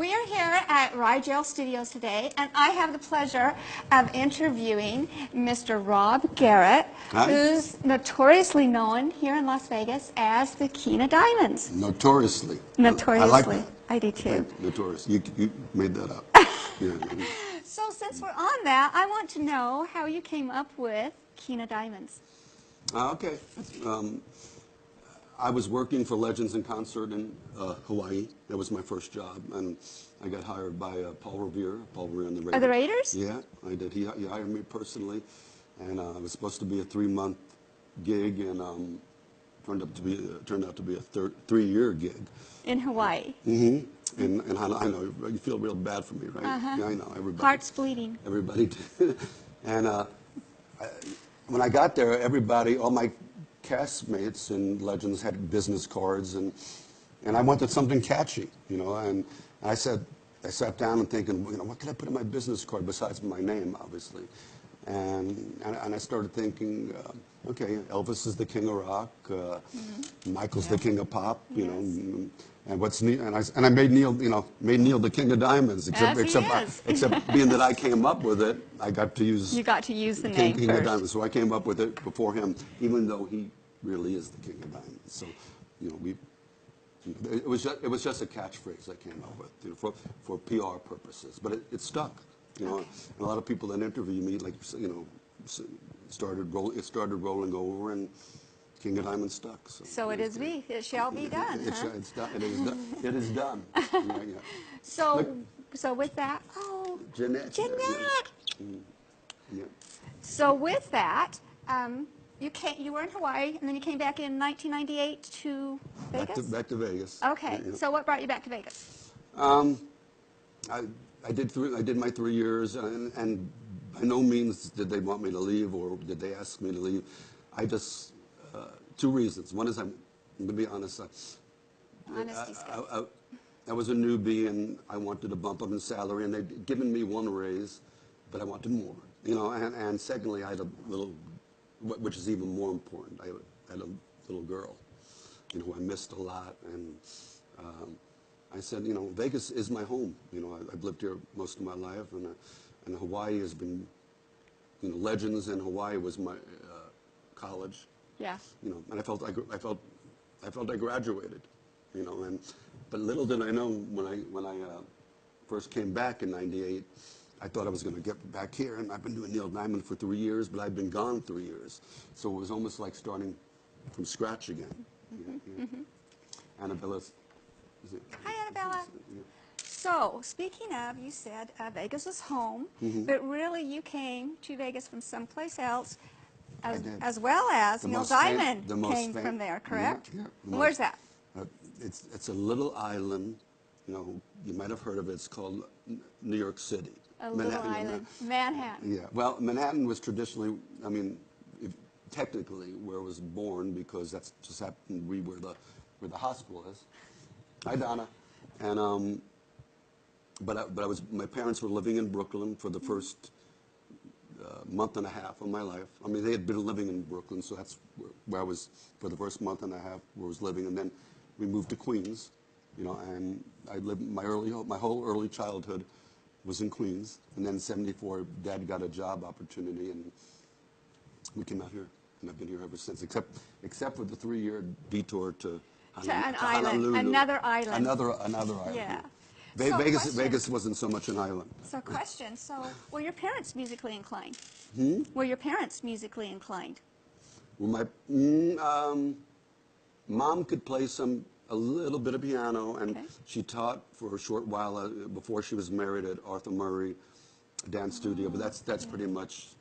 We are here at Rigel Studios today, and I have the pleasure of interviewing Mr. Rob Garrett, Hi. who's notoriously known here in Las Vegas as the King of Diamonds. Notoriously. Notoriously. I like that. I do too. Notorious. You made that up. Yeah. So since we're on that, I want to know how you came up with King of Diamonds. Okay. I was working for Legends in Concert in Hawaii. That was my first job, and I got hired by Paul Revere on the Raiders. Are the Raiders? Yeah, I did. He hired me personally, and it was supposed to be a 3-month gig, and turned out to be a 3-year gig. In Hawaii. Mm-hmm. And I know you feel real bad for me, right? Yeah, I know. Everybody. Heart's bleeding. Everybody did. And when I got there, everybody, all my castmates and Legends had business cards, and I wanted something catchy, you know. And I sat down and thinking, you know, what could I put in my business card besides my name, obviously. And I started thinking, okay, Elvis is the king of rock, Michael's the king of pop, you know. And what's Neil? And I made Neil, the king of diamonds. Except being that I came up with it, I got to use. You got to use the king name King first. of Diamonds. So I came up with it before him, even though he really is the king of diamonds. So, you know, it was just a catchphrase I came up with, you know, for PR purposes. But it stuck, you know. Okay. And a lot of people that interview me, like, you know, it started rolling over, and King of Diamonds stuck. So it is be. It shall be done. It's done. It is done. It is done. Yeah. So with that, Jeanette. Yeah. So with that, you were in Hawaii, and then you came back in 1998 to Vegas? Back to Vegas. Okay. Yeah. So what brought you back to Vegas? I did my 3 years, and by no means did they want me to leave, or did they ask me to leave. I just, 2 reasons. One is, I'm going to be honest, I was a newbie, and I wanted to bump up in salary, and they'd given me 1 raise, but I wanted more, you know. And secondly, I had a little, which is even more important, I had a little girl, you know, who I missed a lot, and I said, you know, Vegas is my home. You know, I've lived here most of my life, and Hawaii has been, you know, Legends in Hawaii was my college. Yeah. You know, and I felt I graduated, you know, but little did I know when I first came back in '98, I thought I was going to get back here, and I've been doing Neil Diamond for 3 years, but I've been gone 3 years, so it was almost like starting from scratch again. Annabella's. Hi, Annabella. So, speaking of, you said Vegas is home, but really you came to Vegas from someplace else, as well as Neil Diamond came from there, correct? Yeah. Where's that? It's a little island, you know, you might have heard of it. It's called New York City. A little island. Manhattan. Yeah. Well, Manhattan was traditionally, I mean, technically where I was born, because that's just happened to be where the hospital is. Hi, Donna. And my parents were living in Brooklyn for the first month and a half of my life. I mean, they had been living in Brooklyn, so that's where I was for the first month and a half, where I was living. And then we moved to Queens, you know, and I lived my whole early childhood was in Queens. And then in '74, Dad got a job opportunity, and we came out here, and I've been here ever since, except for the 3-year detour to an island, Honolulu. Another island. Another island. Yeah. Vegas wasn't so much an island. So question, were your parents musically inclined? Were your parents musically inclined? Well, my mom could play a little bit of piano, and she taught for a short while before she was married at Arthur Murray Dance Studio, but that's pretty much,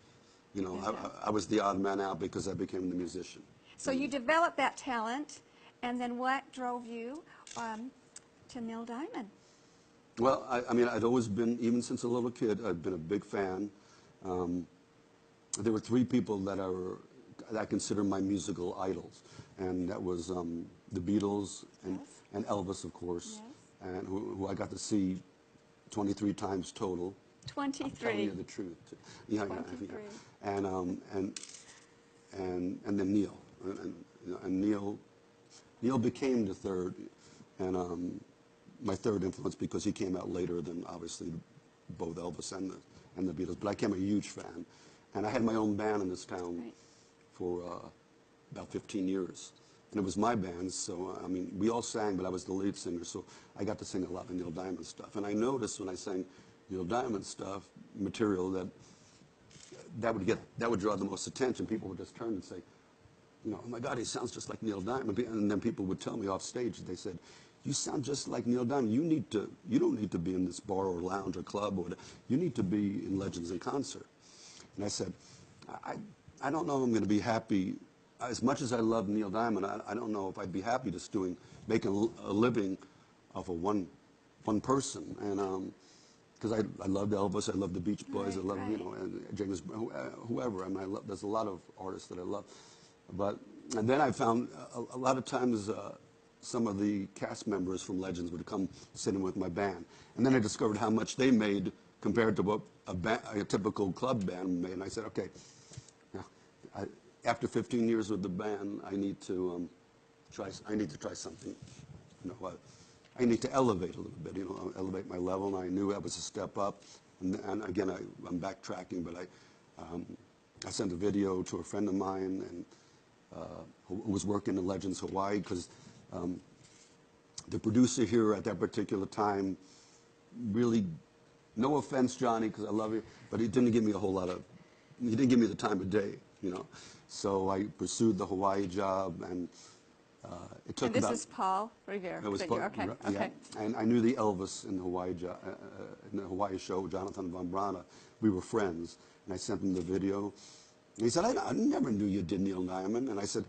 you know, I was the odd man out because I became the musician. So you developed that talent, and then what drove you to Neil Diamond? Well, I mean, I'd always been, even since a little kid, I'd been a big fan. There were 3 people that I consider my musical idols, and that was the Beatles and Elvis, of course, and who I got to see 23 times total. 23. I'm telling you the truth. Yeah. And then Neil, and Neil became the third, and my third influence because he came out later than obviously both Elvis and the Beatles. But I became a huge fan, and I had my own band in this town for about 15 years, and it was my band. So I mean, we all sang, but I was the lead singer, so I got to sing a lot of Neil Diamond stuff. And I noticed when I sang Neil Diamond stuff, material that would draw the most attention. People would just turn and say, you know, oh my God, he sounds just like Neil Diamond. And then people would tell me off stage, they said, you sound just like Neil Diamond. You don't need to be in this bar or lounge or club or whatever. You need to be in Legends in Concert. And I said, I don't know if I'm going to be happy. As much as I love Neil Diamond, I don't know if I'd be happy just making a living off of one person. And because I loved Elvis, I loved the Beach Boys, I loved, you know, and James, whoever. I mean, there's a lot of artists that I love. And then I found a lot of times some of the cast members from Legends would come sitting with my band. And then I discovered how much they made compared to what a typical club band made. And I said, okay, after 15 years with the band, I need to try something. You know, I need to elevate a little bit, you know, elevate my level. And I knew that was a step up. And again, I'm backtracking, but I sent a video to a friend of mine and who was working in Legends Hawaii, because the producer here at that particular time really, no offense, Johnny, because I love you, but he didn't give me he didn't give me the time of day, you know. So I pursued the Hawaii job, and it took about... And this is Paul Revere. It was Paul, okay. Yeah. Okay. And I knew the Elvis in the Hawaii show, Jonathan Von Brana. We were friends, and I sent him the video. And he said, I never knew you did Neil Diamond. And I said,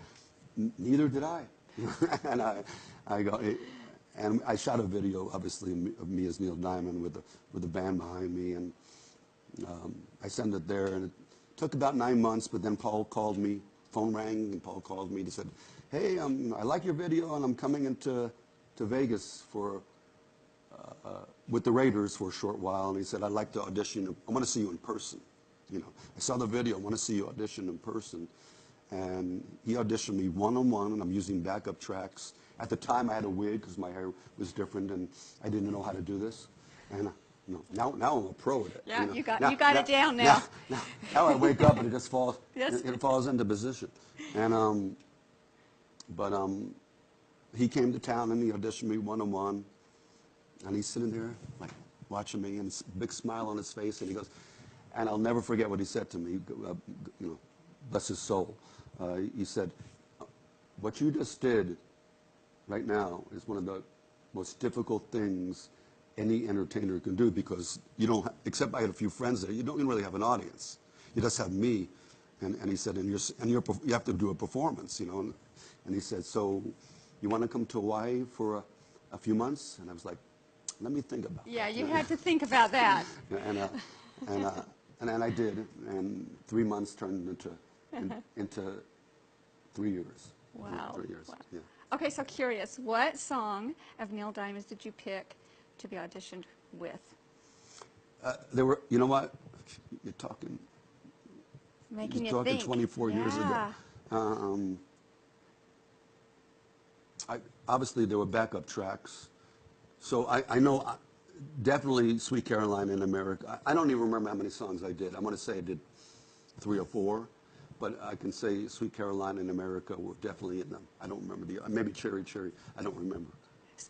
neither did I. And I shot a video, obviously, of me as Neil Diamond with the band behind me, and I sent it there, and it took about 9 months. But then Paul called me, phone rang, and Paul called me. He said, "Hey, I like your video, and I'm coming into Vegas with the Raiders for a short while." And he said, "I'd like to audition. I want to see you in person. You know, I saw the video. I want to see you audition in person." And he auditioned me one-on-one, and I'm using backup tracks. At the time, I had a wig because my hair was different, and I didn't know how to do this. And now I'm a pro at it. Yeah, you know. you got it down now. Now I wake up and it just falls. Yes. It falls into position. And he came to town and he auditioned me one-on-one, and he's sitting there like watching me, and a big smile on his face, and he goes, and I'll never forget what he said to me. You know, bless his soul. He said, "What you just did right now is one of the most difficult things any entertainer can do, because you don't, except I had a few friends there, you don't even really have an audience. You just have me." And he said, you have to do a performance, you know. And he said, "So you want to come to Hawaii for a few months?" And I was like, "Let me think about that." Yeah, you had to think about that. And I did, and 3 months turned into 3 years. Wow. 3 years. Wow. Yeah. Okay, so curious, what song of Neil Diamond's did you pick to be auditioned with? There were, you know what? You're talking. Making you're you talking think. 24 years ago. Obviously, there were backup tracks. So I know definitely Sweet Caroline in America. I don't even remember how many songs I did. I'm going to say I did 3 or 4. But I can say Sweet Caroline in America were definitely in them. I don't remember maybe Cherry Cherry. I don't remember.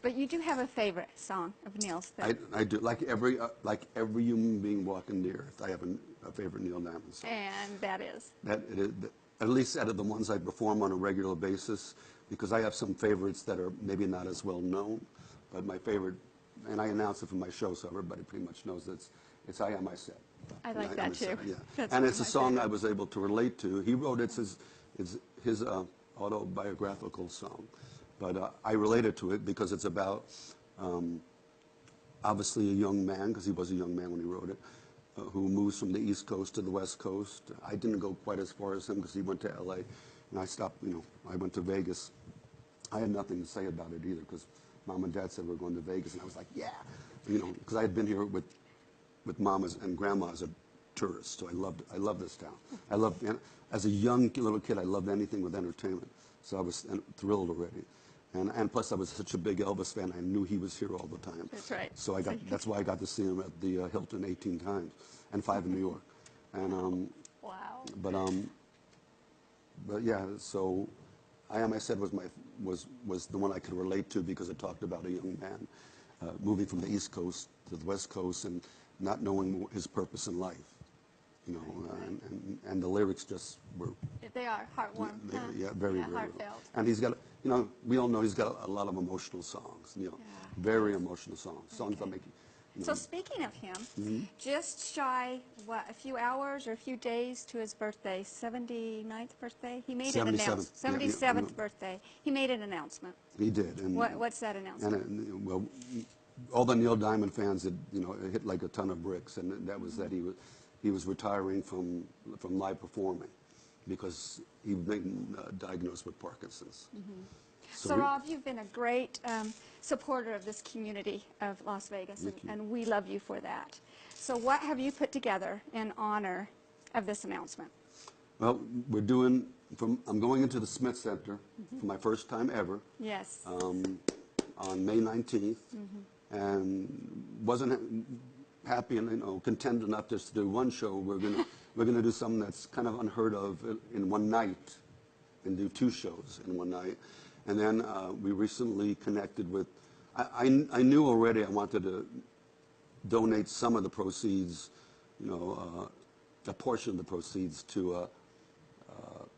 But you do have a favorite song of Neil's. I do. Like every human being walking the earth, I have a favorite Neil Diamond song. And that is? At least out of the ones I perform on a regular basis, because I have some favorites that are maybe not as well known. But my favorite, and I announce it from my show, so everybody pretty much knows it's I Am I Said. I like that too. Yeah. And it's a song I was able to relate to. He wrote it, his autobiographical song. But I related to it because it's about, obviously, a young man, because he was a young man when he wrote it, who moves from the East Coast to the West Coast. I didn't go quite as far as him because he went to L.A., and I stopped, I went to Vegas. I had nothing to say about it either because Mom and Dad said we're going to Vegas, and I was like, yeah, because I had been here with mamas and grandmas as a tourist, so I loved this town. As a young little kid, I loved anything with entertainment, so I was thrilled already. And plus, I was such a big Elvis fan, I knew he was here all the time. That's right. So that's why I got to see him at the Hilton 18 times, and 5 in New York. And Wow. but yeah, so I Am I Said was the one I could relate to because it talked about a young man moving from the East Coast to the West Coast and not knowing his purpose in life. You know, and the lyrics just were. They are heartwarming. Yeah, very, very heartfelt. And he's got, you know, we all know he's got a lot of emotional songs. You know, very emotional songs that make you. So speaking of him, just shy, what, a few hours or a few days to his birthday, 79th birthday, he made an announcement. 77th birthday, he made an announcement. He did. And what's that announcement? And well, all the Neil Diamond fans had, you know, it hit like a ton of bricks, and that was that he was retiring from live performing because he'd been diagnosed with Parkinson's. So Rob, you've been a great supporter of this community of Las Vegas, and we love you for that. So what have you put together in honor of this announcement? Well, I'm going into the Smith Center for my first time ever. Yes. On May 19th, and wasn't happy and content enough just to do one show. We're gonna do something that's kind of unheard of in one night, and do 2 shows in one night. And then we recently connected with. I knew already I wanted to donate some of the proceeds, you know, a portion of the proceeds to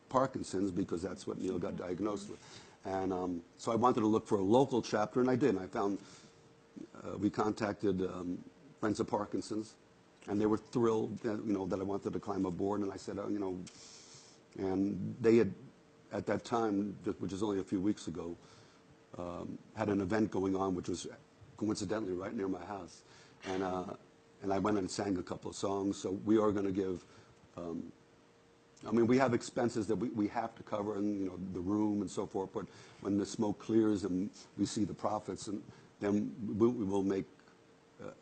Parkinson's because that's what Neil got diagnosed with. And so I wanted to look for a local chapter, and I did. And I found we contacted Friends of Parkinson's, and they were thrilled that, you know, that I wanted to climb aboard. And I said, you know, and they had at that time, which is only a few weeks ago, had an event going on, which was coincidentally right near my house, and I went and sang a couple of songs. So we are going to give. I mean, we have expenses that we have to cover, and you know, the room and so forth. But when the smoke clears and we see the profits, and then we will make.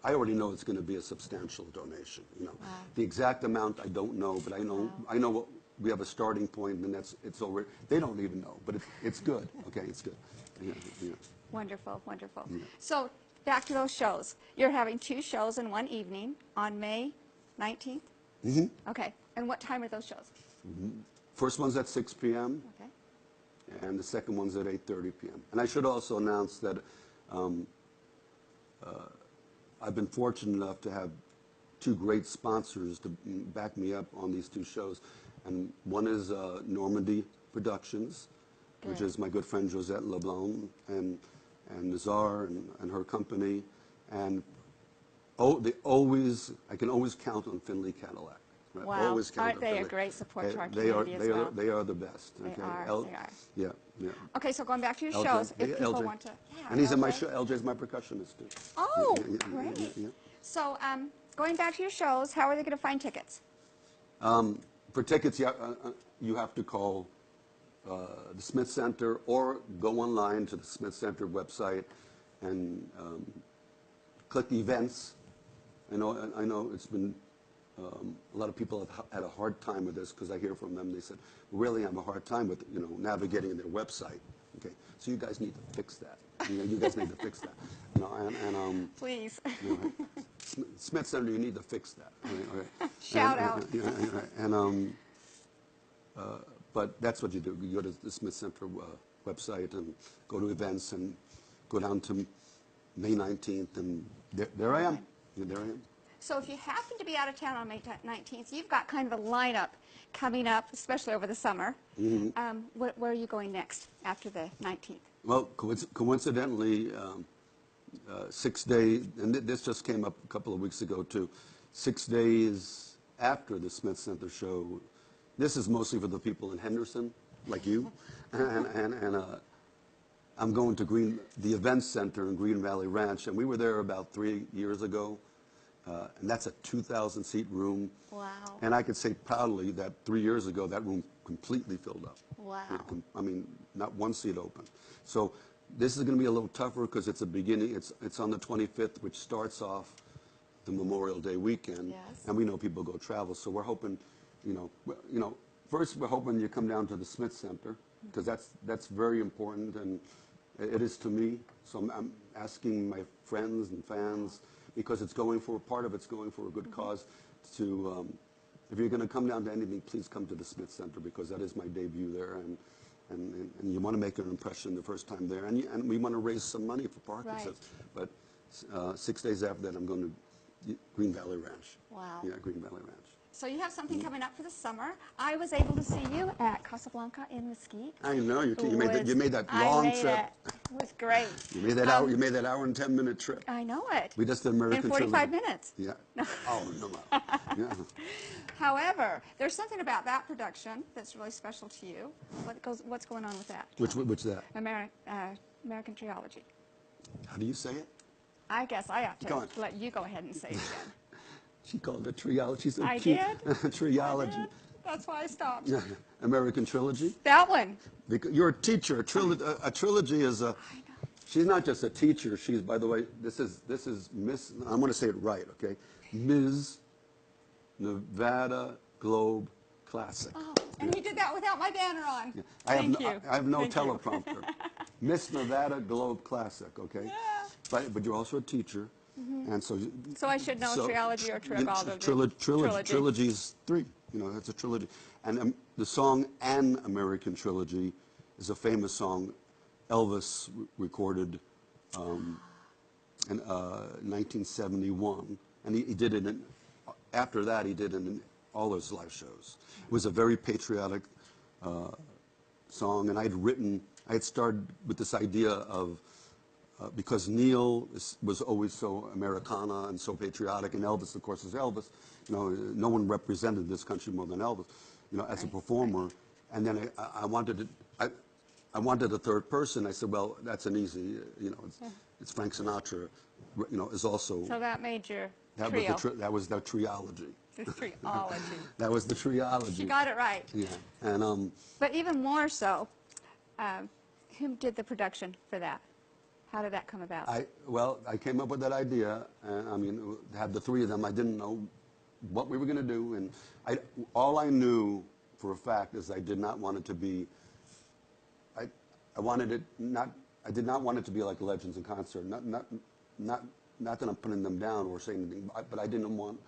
I already know it's going to be a substantial donation. You know, the exact amount I don't know, but I know what. We have a starting point, and it's already. They don't even know, but it's good. Okay, it's good. Yeah. Wonderful, wonderful. Yeah. So back to those shows. You're having 2 shows in one evening on May 19th. Okay, and what time are those shows? First one's at 6 p.m. Okay. And the second one's at 8:30 p.m. And I should also announce that I've been fortunate enough to have 2 great sponsors to back me up on these 2 shows. And one is Normandy Productions, which is my good friend Josette LeBlanc and Nazar and her company. And I can always count on Finley Cadillac. Right? Wow, always count aren't on they Finley. a great support to our community as well? They are the best. They okay? are. Yeah, yeah. Okay, so going back to your LJ, shows, if people LJ. want to. Yeah, And he's in my LJ. show. LJ's my percussionist too. Oh, Yeah. great. So going back to your shows, how are they going to find tickets? For tickets, you have to call the Smith Center or go online to the Smith Center website and click events. I know it's been a lot of people have had a hard time with this because I hear from them. They said, really have a hard time with navigating their website. Okay, so you guys need to fix that. You guys need to fix that. Please. Smith Center, you need to fix that. Okay. Shout out. But that's what you do. You go to the Smith Center website and go to events and go down to May 19th, and there I am. There I am. So if you happen to be out of town on May 19th, you've got kind of a lineup coming up, especially over the summer. Where are you going next after the 19th? Well, coincidentally, 6 days, and this just came up a couple of weeks ago too, 6 days after the Smith Center show. This is mostly for the people in Henderson, like you, and I'm going to the Events Center in Green Valley Ranch, and we were there about 3 years ago, and that's a 2,000-seat room. Wow. And I could say proudly that 3 years ago, that room completely filled up. Wow. I mean, not one seat open. So this is going to be a little tougher because it's a beginning. It's on the 25th, which starts off the Memorial Day weekend, yes. And we know people go travel. So we're hoping, first we're hoping you come down to the Smith Center because that's very important, and It is to me. So I'm asking my friends and fans, because it's going for, part of it's going for a good cause, to, if you're going to come down to anything, please come to the Smith Center, because that is my debut there, and you want to make an impression the first time there, and we want to raise some money for Parkinson's. Right. But 6 days after that, I'm going to Green Valley Ranch. Wow. Yeah, Green Valley Ranch. So you have something coming up for the summer. I was able to see you at Casablanca in Mesquite. I know you made that long trip. It was great. You made that hour. You made that hour and 10-minute trip. I know it. We just did American in 45 Trilogy. minutes. Yeah. Oh no. Yeah. However, there's something about that production that's really special to you. What's going on with that? Which that? American Trilogy. How do you say it? I guess I have to let you go ahead and say it again. She called it triology. She's so I cute. did? Triology. I did. That's why I stopped. Yeah. American Trilogy. That one. Because you're a teacher. A trilogy is a. I know. She's not just a teacher. She's, by the way, this is Miss. I'm going to say it right, okay? Ms. Nevada Globe Classic. Oh, and you did that without my banner on. Yeah. Thank you. I have no Thank you. teleprompter. Miss Nevada Globe Classic, okay? Yeah. But you're also a teacher, and so. So I should know trilogy or trilogy. Trilogy is 3. You know, it's a trilogy, and the song "An American Trilogy" is a famous song. Elvis recorded in 1971, and he did it. After that, he did it in all his live shows. It was a very patriotic song, and I had started with this idea of, because Neil was always so Americana and so patriotic, and Elvis, of course, is Elvis. You know, no one represented this country more than Elvis, you know, as a performer. And then I wanted a third person. I said, well, that's an easy, you know, it's Frank Sinatra, you know, is also. So that made your that trio. That was the triology. The triology. That was the triology. You got it right. Yeah, and But even more so, who did the production for that? How did that come about? I came up with that idea, and I mean, had the 3 of them. I didn't know what we were going to do, and all I knew for a fact is I did not want it to be. I did not want it to be like Legends in Concert. Not that I'm putting them down or saying anything, but I didn't want.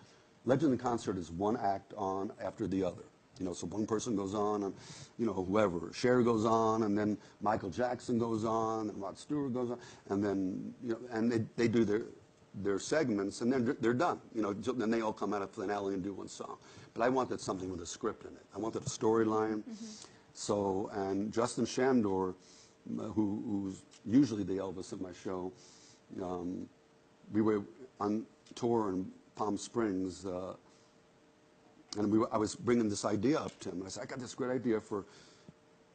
Legends in Concert is one act on after the other. You know, so one person goes on, and you know, whoever, Cher goes on, and then Michael Jackson goes on, and Rod Stewart goes on, and then you know, and they do their segments, and then they're done. You know, then they all come out of finale and do one song. But I wanted something with a script in it. I wanted a storyline. So, and Justin Shandor, who's usually the Elvis of my show, we were on tour in Palm Springs. And I was bringing this idea up to him. I said, I got this great idea for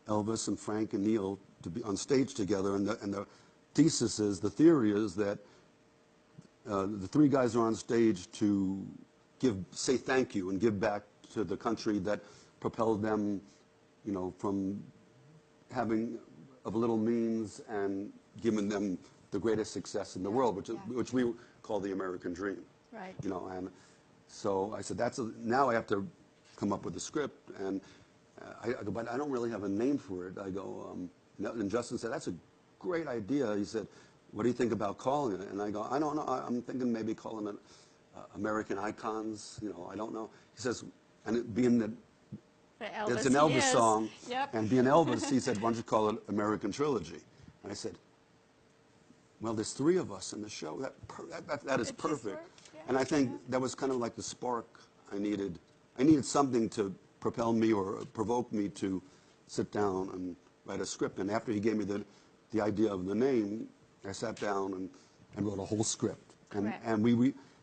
Elvis and Frank and Neil to be on stage together. And the theory is that the 3 guys are on stage to say thank you and give back to the country that propelled them, you know, from having of little means and giving them the greatest success in the world, which we call the American dream. Right. You know, and so I said, now I have to come up with a script, and I go, but I don't really have a name for it. I go, and Justin said, that's a great idea. He said, what do you think about calling it? And I go, I don't know. I'm thinking maybe calling it American Icons. You know, I don't know. He says, and it being that it's an Elvis song, and being Elvis, he said, why don't you call it American Trilogy? And I said, well, there's 3 of us in the show. That is perfect. And I think that was kind of like the spark I needed. I needed something to propel me or provoke me to sit down and write a script. And after he gave me the idea of the name, I sat down and wrote a whole script. And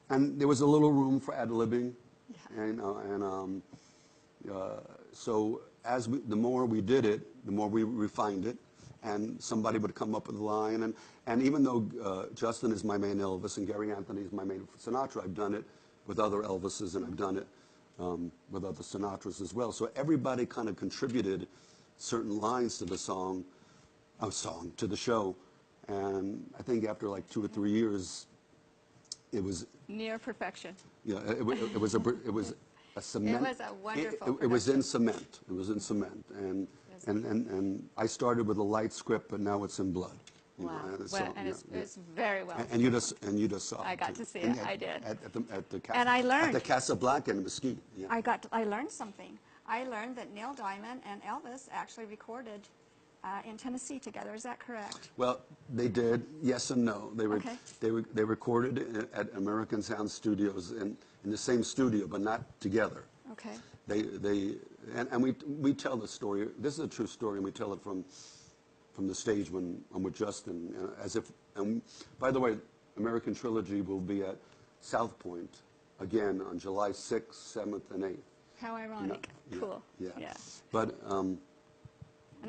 and there was a little room for ad-libbing. And so the more we did it, the more we refined it. And somebody would come up with a line. And even though Justin is my main Elvis and Gary Anthony is my main Sinatra, I've done it with other Elvises, and I've done it with other Sinatras as well. So everybody kind of contributed certain lines to the to the show. And I think after like 2 or 3 years, it was near perfection. Yeah, it was a cement. It was a wonderful. It was in cement. It was in cement, and I started with a light script, but now it's in blood. You know, Wow. and Well, so, and yeah, it's very well. and you just saw. I it, got too. to see And it. I did. at the And I learned. at the Casablanca in Mesquite. Yeah. I learned something. I learned that Neil Diamond and Elvis actually recorded in Tennessee together. Is that correct? Well, they did, yes and no. Okay. They recorded at American Sound Studios in the same studio, but not together. Okay. And we tell the story. This is a true story, and we tell it from the stage when I'm with Justin, as if. And by the way, American Trilogy will be at South Point again on July 6th, 7th, and 8th. How ironic. Yeah, Cool. Yeah. But And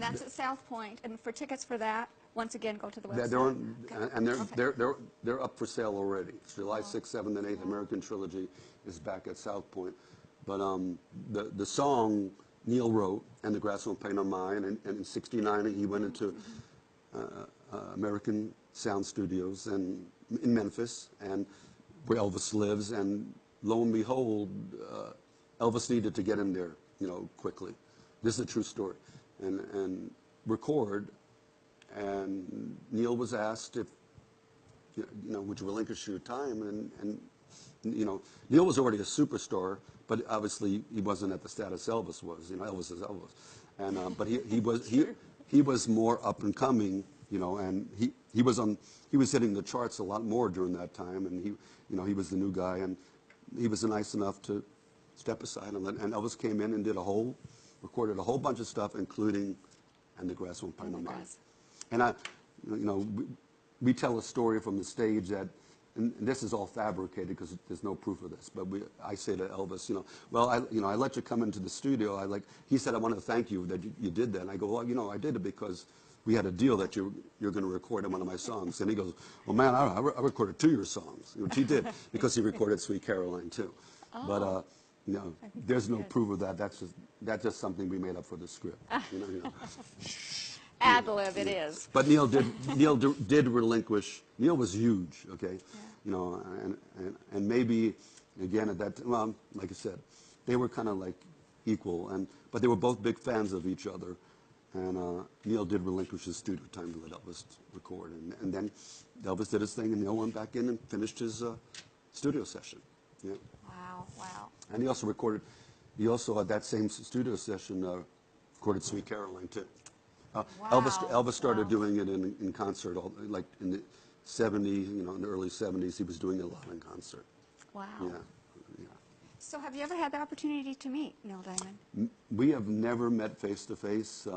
that's at South Point. And for tickets for that, once again, go to the website. they're up for sale already. It's July 6th, 7th, and 8th. American Trilogy is back at South Point. But the song Neil wrote, "And the Grass Won't Paint on Mine," and in '69 he went into American Sound Studios and in Memphis, and where Elvis lives, and lo and behold, Elvis needed to get in there, quickly. This is a true story, and record. And Neil was asked if, would you relinquish your time? And Neil was already a superstar, but obviously he wasn't at the status Elvis was. Elvis is Elvis, and but he was more up and coming, and he was hitting the charts a lot more during that time, and he was the new guy, and he was nice enough to step aside and Elvis came in and recorded a whole bunch of stuff, including "And the Grass Won't Paint on Mine." And we tell a story from the stage that, and this is all fabricated because there's no proof of this, but I say to Elvis, well, I let you come into the studio. He said, "I want to thank you that you did that." And I go, "Well, I did it because we had a deal that you're going to record in one of my songs." And he goes, "Well, man, I recorded 2 of your songs," which he did because he recorded "Sweet Caroline" too. Oh. But there's no proof of that. That's just something we made up for the script. Ad lib it is. But Neil did relinquish. Neil was huge, okay, yeah. And maybe again at that, well, like I said, they were kind of like equal, but they were both big fans of each other, and Neil did relinquish his studio time to let Elvis record, and then Elvis did his thing, and Neil went back in and finished his studio session. Yeah. Wow. And he also at that same studio session recorded "Sweet Caroline" too. Wow. Elvis started doing it in concert, like in the 70s, in the early 70s. He was doing it a lot in concert. Wow. Yeah. So have you ever had the opportunity to meet Neil Diamond? We have never met face to face.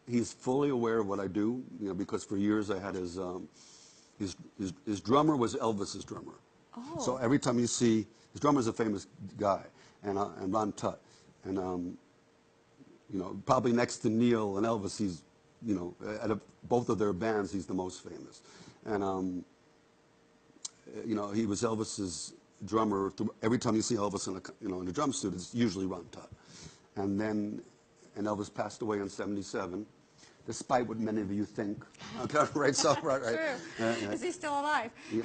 He's fully aware of what I do, because for years I had his drummer was Elvis's drummer. Oh. So every time you see, his drummer's a famous guy, and Ron Tutt, and probably next to Neil and Elvis, he's, out of both of their bands, he's the most famous. And, he was Elvis's drummer. Every time you see Elvis in a drum studio, it's usually Ron Tutt. And Elvis passed away in '77, despite what many of you think. Okay, right? So, right. True. Is he still alive? Yeah,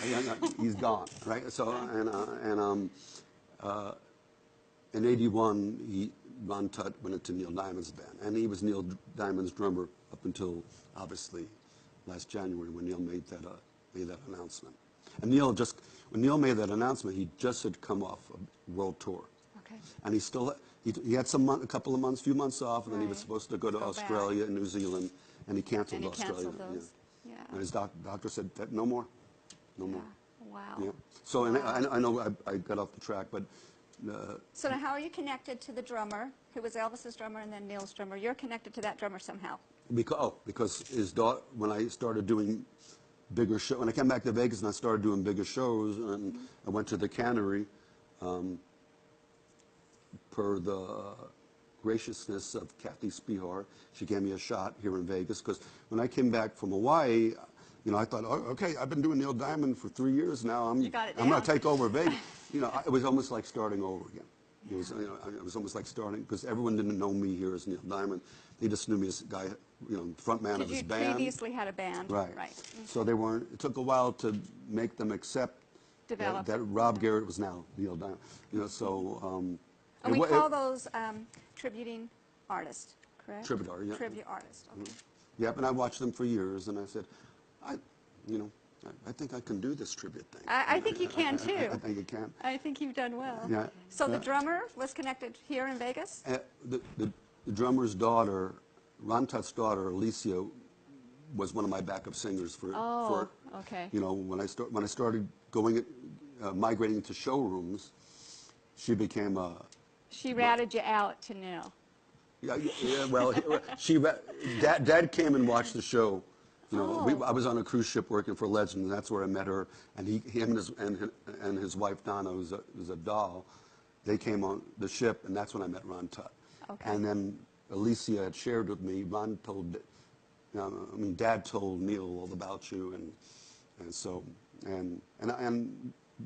he's gone, right? So, in '81, Ron Tutt went into Neil Diamond's band, and he was Neil Diamond's drummer up until obviously last January when Neil made that announcement. And when Neil made that announcement, he just had come off a world tour. Okay. And he had a few months off, and then he was supposed to go to Australia and New Zealand, and he canceled Australia. Those. Yeah. And his doctor said that no more. Wow. Yeah. So Wow. And I know I got off the track, but. So now how are you connected to the drummer, who was Elvis's drummer and then Neil's drummer? You're connected to that drummer somehow. Because his daughter, when I started doing bigger shows, when I came back to Vegas and I started doing bigger shows, and I went to the Cannery, per the graciousness of Kathy Spihar, she gave me a shot here in Vegas, because when I came back from Hawaii, I thought, okay, I've been doing Neil Diamond for 3 years now. I'm going to take over Vegas. It was almost like starting over again. It was almost like starting, because everyone didn't know me here as Neil Diamond. They just knew me as a guy, front man of his band. You previously had a band. Right. Mm-hmm. So it took a while to make them accept that Rob Garrett was now Neil Diamond. And we call those tributing artists, correct? Tribute artist, yeah. Tribute artist, okay. Yep, and I watched them for years, and I said, you know, I think I can do this tribute thing. I think you can, too. I think you can. I think you've done well. Yeah. So the drummer was connected here in Vegas? The drummer's daughter, Ron Tut's daughter, Alicia, was one of my backup singers okay. you know, when I started going, migrating to showrooms, she became a... She ratted you out to Neil. Yeah, well, Dad came and watched the show. You know, I was on a cruise ship working for Legend, and that's where I met her. And him and his wife Donna, who's a doll, they came on the ship, and that's when I met Ron Tut. Okay. And then Alicia had shared with me. Dad told Neil all about you, and so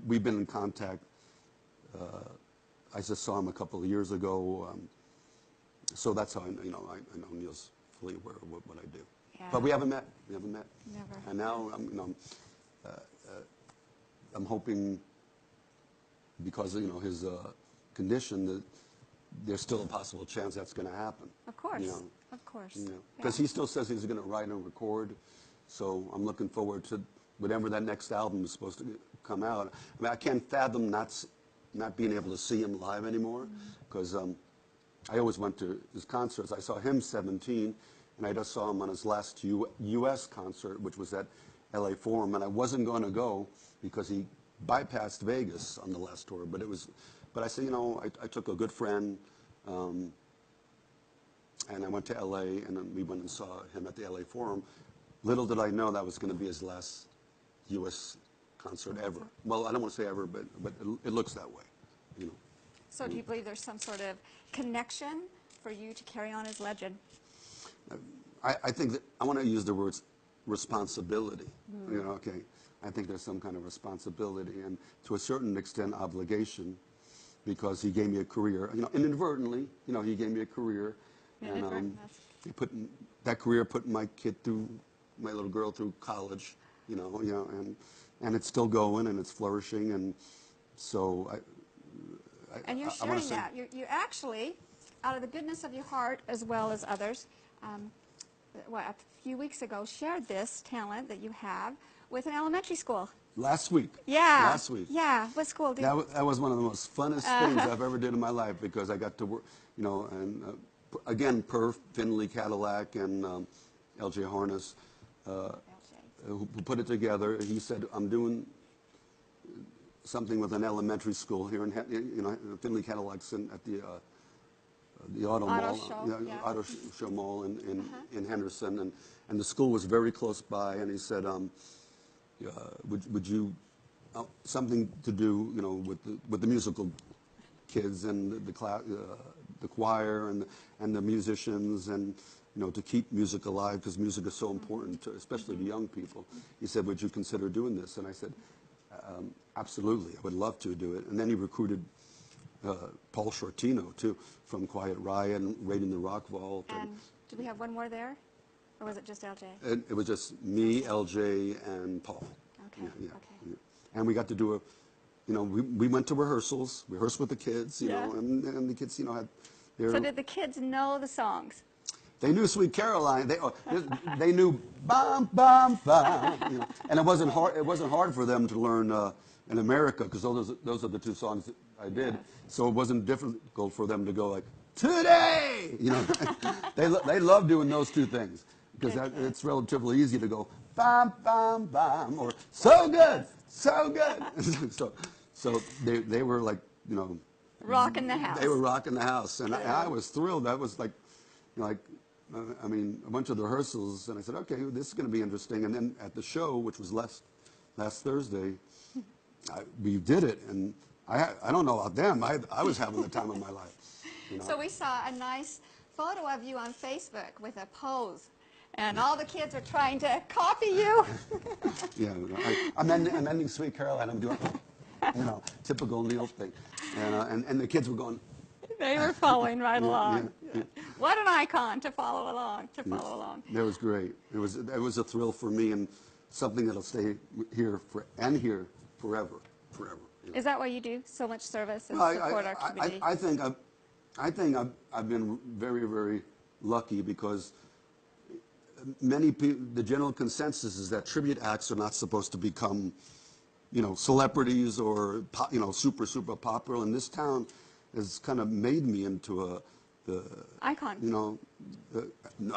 we've been in contact. I just saw him a couple of years ago. So that's how I know Neil's fully aware of what I do. Yeah. But we haven't met. Never. And now I'm hoping, because of his condition, that there's still a possible chance that's going to happen. Of course. Of course. Because he still says he's going to write and record. So I'm looking forward to whatever that next album is supposed to come out. I mean, I can't fathom not being able to see him live anymore, because I always went to his concerts. I saw him 17, and I just saw him on his last U.S. concert, which was at L.A. Forum, and I wasn't going to go because he bypassed Vegas on the last tour. But I said, I took a good friend, and I went to L.A., and then we went and saw him at the L.A. Forum. Little did I know that was going to be his last U.S. concert ever. Well, I don't want to say ever, but it looks that way, So do you believe there's some sort of connection for you to carry on as Legend? I think that I want to use the words responsibility. Okay. I think there's some kind of responsibility and, to a certain extent, obligation, because he gave me a career. Inadvertently, he gave me a career, and that career put my little girl through college. And it's still going and it's flourishing, and so and you're sharing that. You actually, out of the goodness of your heart as well as others, a few weeks ago shared this talent that you have with an elementary school. Last week. Yeah. Last week. Yeah. What school did you? That was one of the most funnest things I've ever did in my life, because I got to work, and again, per Finley Cadillac and LJ Harness, who put it together. He said, I'm doing something with an elementary school here in Finley Cadillac's at the Auto Mall, Auto Show Mall in Henderson, and the school was very close by. And he said, would you something to do with the musical kids and the choir and the musicians, and to keep music alive, because music is so important, especially to young people. He said, would you consider doing this? And I said, absolutely, I would love to do it. And then he recruited Paul Shortino, too, from Quiet Riot, Raiding the Rock Vault. And do we have one more there? Or was it just LJ? It was just me, LJ, and Paul. Okay. Yeah. And we got to do we went to rehearsals, rehearsed with the kids, and the kids, had their... So did the kids know the songs? They knew Sweet Caroline. They knew Bum Bum Bum. And it wasn't hard. It wasn't hard for them to learn in America, because those are the two songs that I did. Yes. So it wasn't difficult for them to go like today. They love doing those two things, because it's relatively easy to go bum bum bum or so good, so good. so they were like rocking the house. They were rocking the house, and I was thrilled. That was like. I went to the rehearsals, and I said, okay, this is going to be interesting. And then at the show, which was last Thursday, we did it. And I don't know about them. I was having the time of my life. So we saw a nice photo of you on Facebook with a pose. And all the kids are trying to copy you. Yeah, I'm ending Sweet Caroline. I'm doing, typical Neil thing. And the kids were going... They were following right along. Yeah. What an icon to follow along. That was great. It was a thrill for me, and something that'll stay here forever. Is that why you do so much service and support our community? I think I've been very, very lucky, because many people, the general consensus is that tribute acts are not supposed to become, celebrities or, super, super popular. And this town has kind of made me into icon. No,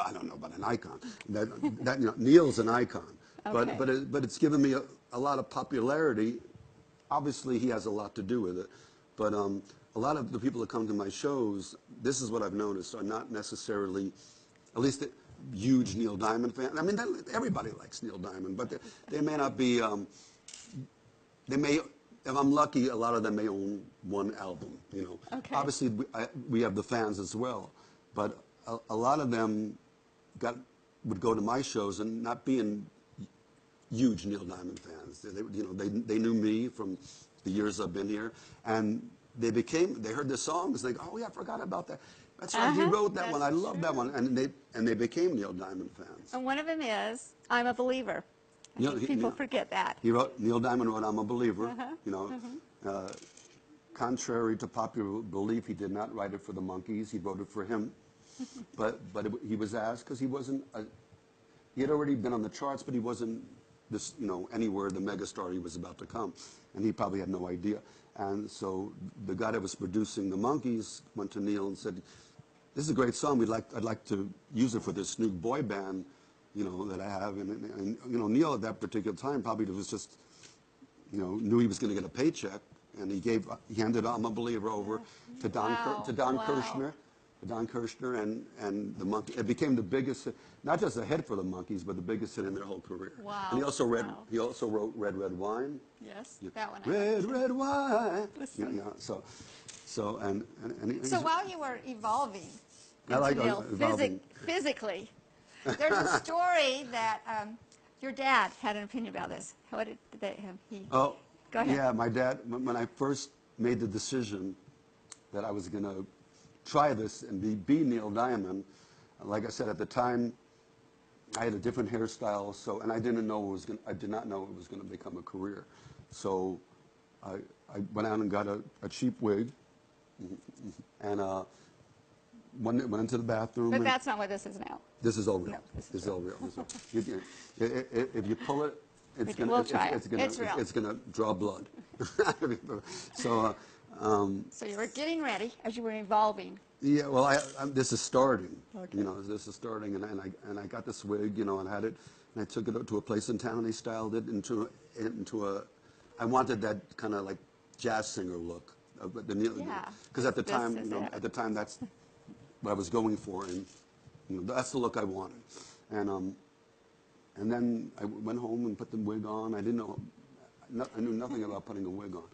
I don't know about an icon. Neil's an icon. Okay. But it's given me a lot of popularity. Obviously, he has a lot to do with it. But a lot of the people that come to my shows, this is what I've noticed, are not necessarily, at least huge Neil Diamond fans. I mean, everybody likes Neil Diamond, but they may not be, they may, if I'm lucky, a lot of them may own one album, Okay. Obviously, we have the fans as well, but a lot of them would go to my shows and not being huge Neil Diamond fans. They knew me from the years I've been here, and they heard the songs, and they go, oh yeah, I forgot about that. That's right, he wrote that one. I love that one, and they became Neil Diamond fans. And one of them is I'm a Believer. I think people forget that. Neil Diamond wrote I'm a Believer. Contrary to popular belief, he did not write it for the Monkees. He wrote it for him. but he was asked because he had already been on the charts, but he wasn't anywhere the megastar he was about to come, and he probably had no idea. And so the guy that was producing the Monkees went to Neil and said, "This is a great song. I'd like to use it for this new boy band, that I have." And Neil at that particular time probably was just, knew he was going to get a paycheck, and he handed I'm a Believer over to Don Kirshner. Don Kirshner and the Monkees. It became the biggest hit, not just a hit for the Monkees, but the biggest hit in their whole career. Wow. And he also wrote Red, Red Wine. Yes, that one. Red Wine. Listen. So while you were evolving, I like Neil, evolving. physically, there's a story that your dad had an opinion about this. What did he? Oh, go ahead. Yeah, my dad. When I first made the decision that I was going to try this and be Neil Diamond, like I said at the time, I had a different hairstyle, and I did not know it was going to become a career. So I went out and got a cheap wig, and went into the bathroom. But that's not what this is now. This is all real. No, this is all real. If you pull it, it's We'll try it. it's going to draw blood. So you were getting ready as you were evolving. Yeah, well, this is starting. Okay. This is starting, and I got this wig, and had it, and I took it to a place in town, and they styled it into a. I wanted that kind of like jazz singer look, because at the time, that's what I was going for, and that's the look I wanted, and then I went home and put the wig on. I knew nothing about putting a wig on.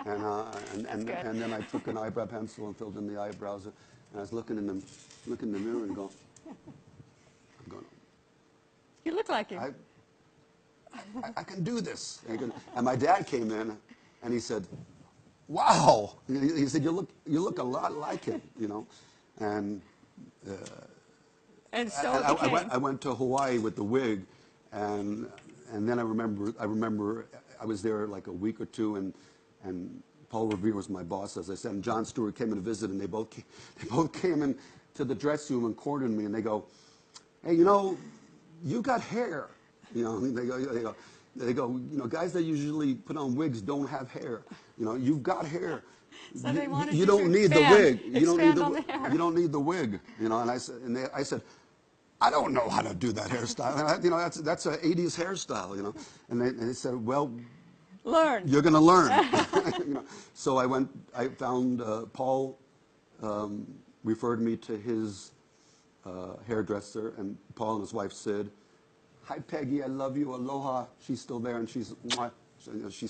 And then I took an eyebrow pencil and filled in the eyebrows, and I was looking in the mirror and going, You look like him. I can do this. And my dad came in, and he said, "Wow!" He said, "You look a lot like him," And so I went to Hawaii with the wig, and then I remember I was there like a week or two, and Paul Revere was my boss, as I said, and Jon Stewart came in to visit, and they both came into the dressing room and cornered me, and they go, "Hey, you got hair." They go, guys that usually put on wigs don't have hair. You've got hair. So they wanted you don't need the wig. You don't need the wig. And I said, "I don't know how to do that hairstyle." And that's an '80s hairstyle. And they said, "Well, learn. You're going to learn." So I found Paul referred me to his hairdresser, and Paul and his wife Sid. "Hi, Peggy, I love you. Aloha." She's still there, and she's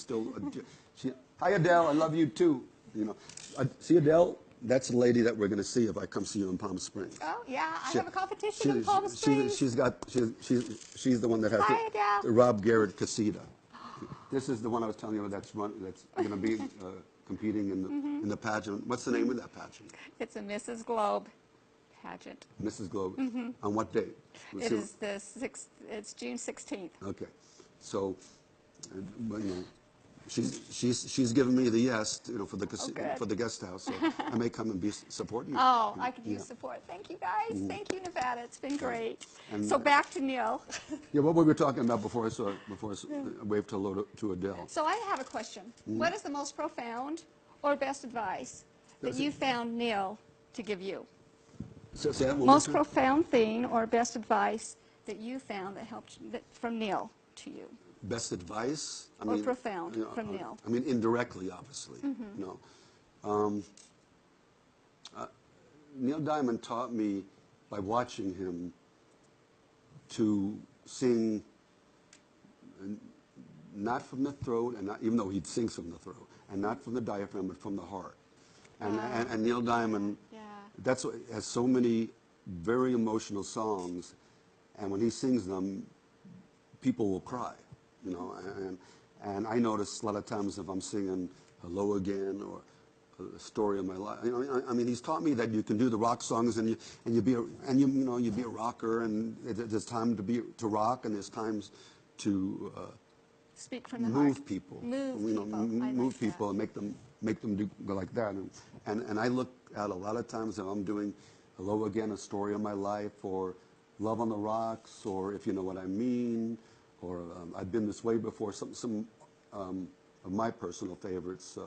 still. "Hi, Adele, I love you too." See Adele? That's the lady that we're going to see if I come see you in Palm Springs. Oh yeah, I have a competition in Palm Springs. She's the one that has Hi, Adele. the Rob Garrett Casita. This is the one I was telling you that's going to be competing in the pageant. What's the name of that pageant? It's a Mrs. Globe pageant. Mrs. Globe. On what date? It's June 16th. Okay. So, She's given me the yes, for the good. for the guest house. So I may come and be supporting you. Oh, I could use support. Thank you, guys. Thank you, Nevada. It's been great. And, So back to Neil. Yeah, what we were talking about before I waved hello to Adele. So I have a question. What is the most profound or best advice that you found Neil to give you? Say that one Most more time. profound thing or best advice that you found that helped from Neil to you? Best advice? Or profound from Neil. I mean, indirectly, obviously. Neil Diamond taught me, by watching him, to sing not from the throat, and not, even though he sings from the throat, and not from the diaphragm, but from the heart. And Neil Diamond, that's what has so many very emotional songs, and when he sings them, people will cry, And I notice a lot of times if I'm singing "Hello Again" or "A Story of My Life," I mean, he's taught me that you can do the rock songs, and you be a rocker, and there's time to rock, and there's times to speak from the move heart. people, Move people, and make them go like that. And I look at a lot of times if I'm doing "Hello Again," "A Story of My Life," or "Love on the Rocks," or "If You Know What I Mean," or "I've Been This Way Before." Some of my personal favorites.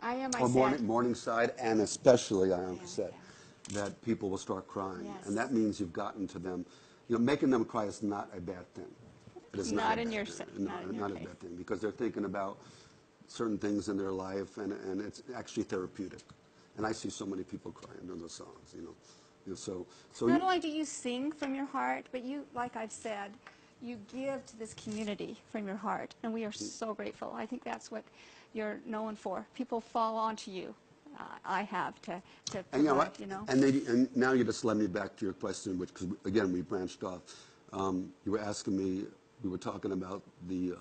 I Am, I or Said. Morningside, and especially I Am, I Said, that people will start crying, and that means you've gotten to them. Making them cry is not a bad thing. It is Not a in bad your thing. Not a case. bad thing, because they're thinking about certain things in their life, and it's actually therapeutic. And I see so many people crying under those songs, So Not only do you sing from your heart, but you, like I've said, you give to this community from your heart, and we are so grateful. I think that's what you're known for. People fall onto you. I have to provide, And now you just led me back to your question, which, because again, we branched off. You were asking me, we were talking about the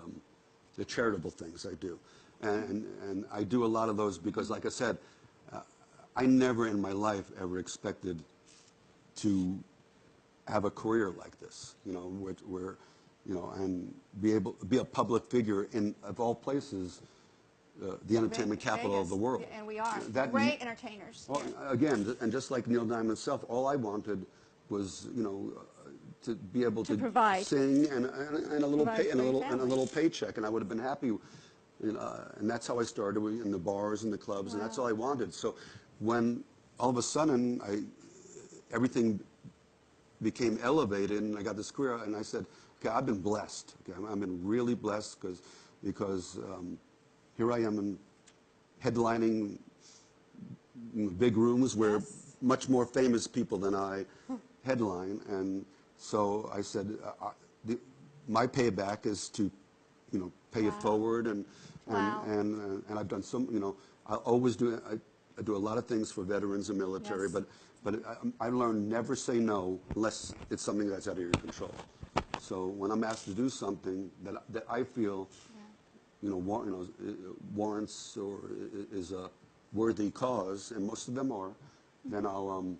charitable things I do. And I do a lot of those because, like I said, I never in my life ever expected to have a career like this, where and be a public figure in, of all places, the entertainment capital of the world. And we are great entertainers. Well, again, and just like Neil Diamond himself, all I wanted was, to be able to provide. sing and a little paycheck, and I would have been happy. And that's how I started in the bars and the clubs, and that's all I wanted. So when all of a sudden everything became elevated, and I got this career, and I said, okay, I've been blessed. Okay, I've been really blessed because here I am headlining big rooms where much more famous people than I headline, and so I said, my payback is to, pay it forward, and I've done some, I always do. I do a lot of things for veterans and military, but I learned never say no unless it's something that's out of your control. So when I'm asked to do something that I feel, warrants or is a worthy cause, and most of them are, then I'll.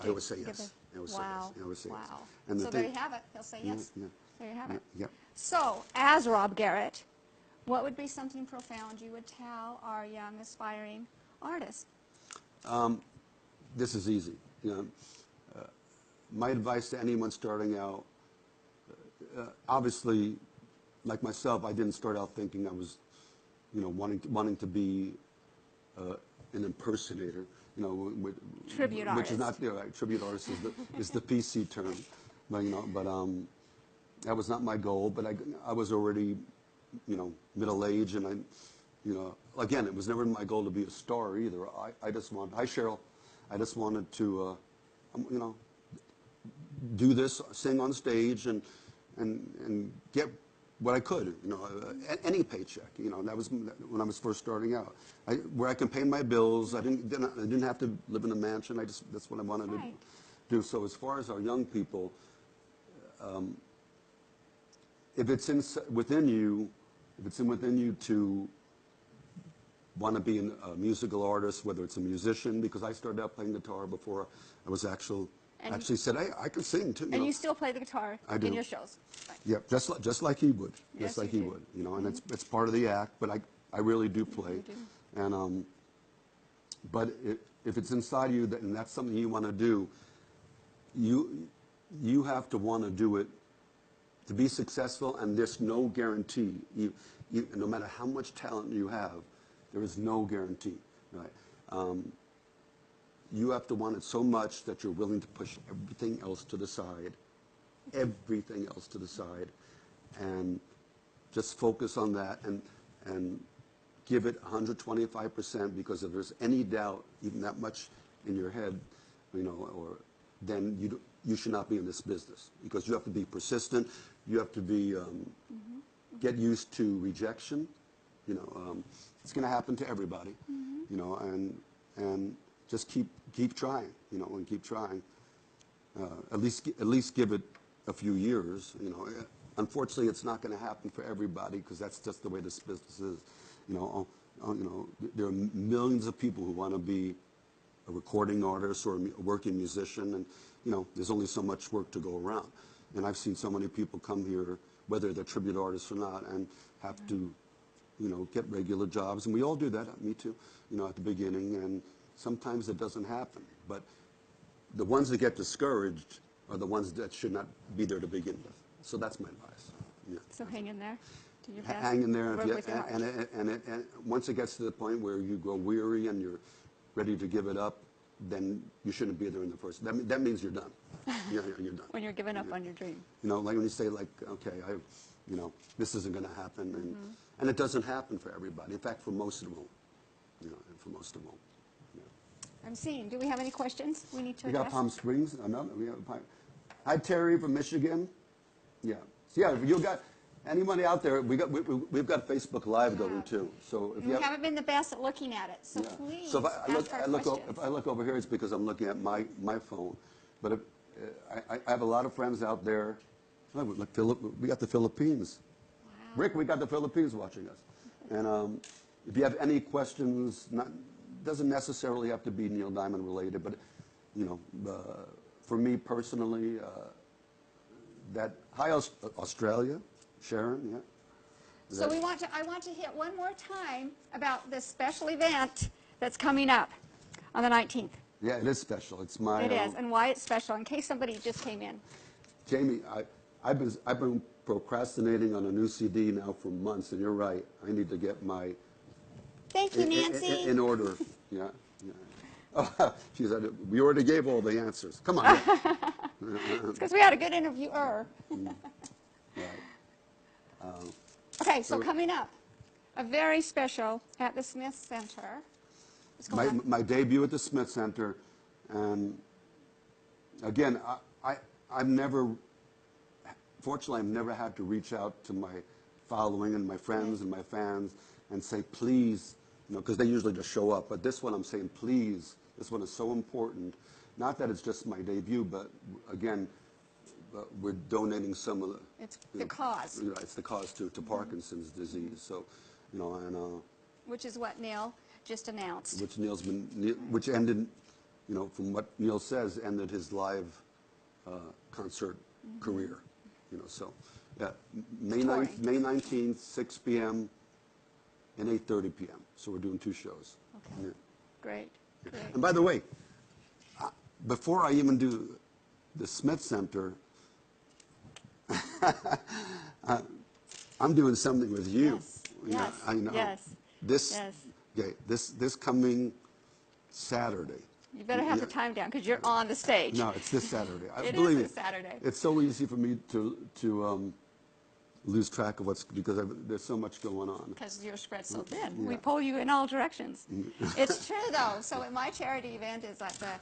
I always say yes. I always say yes. I always say yes. And So there you have it. He'll say yes. There you have it. Yeah. So, as Rob Garrett, what would be something profound you would tell our young aspiring artists? This is easy. My advice to anyone starting out, obviously, like myself, I didn't start out thinking I was, wanting to be an impersonator. Tribute artist. Which is not right. Tribute artist is the PC term, but that was not my goal. But I was already, middle age, and again, it was never my goal to be a star either. I just wanted. Hi, Cheryl. I just wanted to, do this, sing on stage, and get what I could, any paycheck. That was when I was first starting out. Where I can pay my bills. I didn't have to live in a mansion. That's what I wanted to do. So as far as our young people, if it's within you to want to be a musical artist, whether it's a musician, because I started out playing guitar before I was actual And actually said, hey, I can sing too. and you still play the guitar I do. in your shows. Right. Yeah, just like he would. Yes, Just like you he do. would. You know, and it's part of the act, but I really do play. You do. And but if it's inside you and that's something you want to do, you have to want to do it to be successful, and there's no guarantee. No matter how much talent you have, there is no guarantee. Right? You have to want it so much that you're willing to push everything else to the side, and just focus on that and give it 125%, because if there's any doubt, even that much in your head, you know, then you should not be in this business, because you have to be persistent. You have to be get used to rejection. You know, it's going to happen to everybody. You know, and just keep trying. You know, and keep trying. At least give it a few years. You know, unfortunately, it's not going to happen for everybody, because that's just the way this business is. You know, there are millions of people who want to be a recording artist or a working musician, and you know, there's only so much work to go around. And I've seen so many people come here, whether they're tribute artists or not, and have to, you know, get regular jobs. And we all do that, me too, you know, at the beginning. And sometimes it doesn't happen. But the ones that get discouraged are the ones that should not be there to begin with. So that's my advice. Yeah. So hang in there. Do your best. Hang in there. Work with your heart. And once it gets to the point where you grow weary and you're ready to give it up, then you shouldn't be there in the first. That means you're done. You're done. When you're giving up on your dream. You know, like when you say, like, okay, you know, this isn't going to happen, and it doesn't happen for everybody. In fact, for most of them, you know, for most of them. Yeah. I'm seeing. Do we have any questions we need to We address? got Palm Springs. Another. We have Hi, Terry from Michigan. Yeah. So yeah, if you got anybody out there, we've got Facebook Live going too. So if We haven't been the best at looking at it, so please So if questions. if I look over here, it's because I'm looking at my phone. But if, I have a lot of friends out there. Oh, we got the Philippines. Wow. Rick, we got the Philippines watching us. And if you have any questions, doesn't necessarily have to be Neil Diamond related, but you know, for me personally, hi Australia, Sharon, yeah. So I want to hit one more time about this special event that's coming up on the 19th. Yeah, it is special. It's my. It is, and why it's special, in case somebody just came in. Jamie, I've been procrastinating on a new CD now for months, and you're right. I need to get my. Thank you, Nancy. In order, yeah. Oh, she said we already gave all the answers. Come on. It's because we had a good interviewer. Right. Okay, so coming up, a very special at the Smith Center. What's going on? My debut at the Smith Center, and again, fortunately, I've never had to reach out to my following and my friends and my fans and say, please, you know, because they usually just show up. But this one, I'm saying, please, this one is so important. Not that it's just my debut, but again, we're donating some of the. It's the cause. It's the cause to Parkinson's disease. So, you know, and. Which is what Neil just announced. Which ended, you know, from what Neil says, ended his live concert career. You know, so yeah, May 19th, 6 p.m. and 8:30 p.m. So we're doing 2 shows. Okay. Yeah. Great. Great. And by the way, before I even do the Smith Center, I'm doing something with you. Yes. You know, Yes. I know. Yes. This coming Saturday. You better have the time down because you're on the stage. No, it's this Saturday. It Believe is me, this Saturday. It's so easy for me to lose track of because there's so much going on. Because you're spread so thin. Yeah. We pull you in all directions. It's true, though. So my charity event is at the